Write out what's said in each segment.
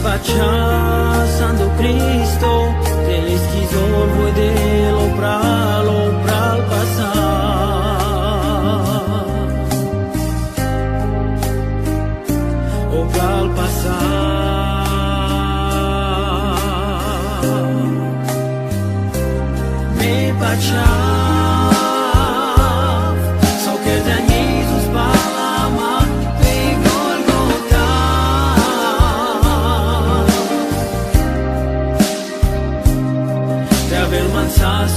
pacea Santo Cristo, del esquizor voy de lo pral pasar, o pral pasar. Me pacea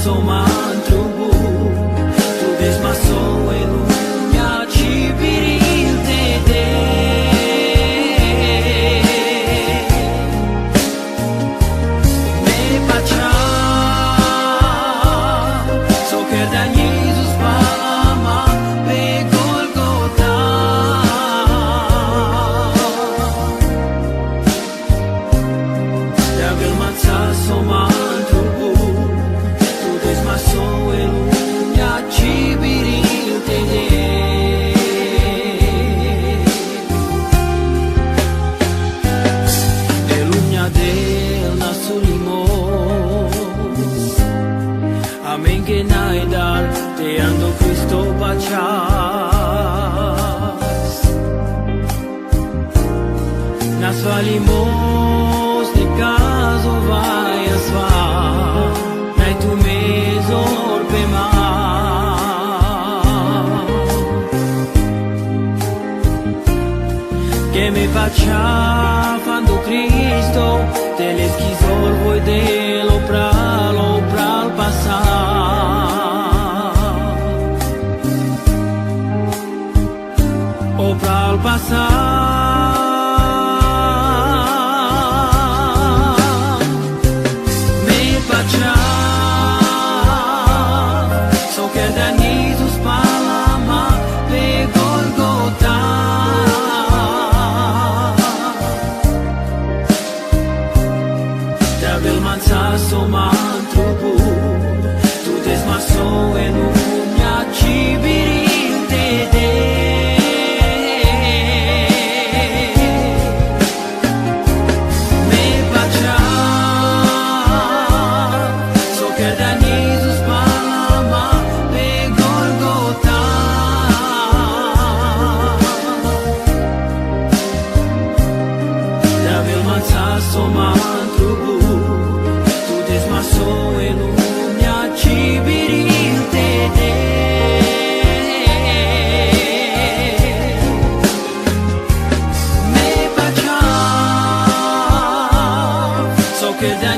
soma întrubu, tu desmaso en lumea civiril de me pacea so che da Jesus palama pe Golgota de avel manța soma Amén que naidar te ando Cristo pachas nas valimos de caso vai as va nai tu mesor pe ma que me pacha quando Cristo te l'esquizor voy de lo pral passar, o pral passar. Me pacea so che da Jesus palama pe Golgota de avel manța soma întrubu, tu desmaso en lumea civiril de me pacea so che da Jesus palama pe Golgota de avel manța soma întrubu, tu desmaso en lumea civiril de me pacea so che da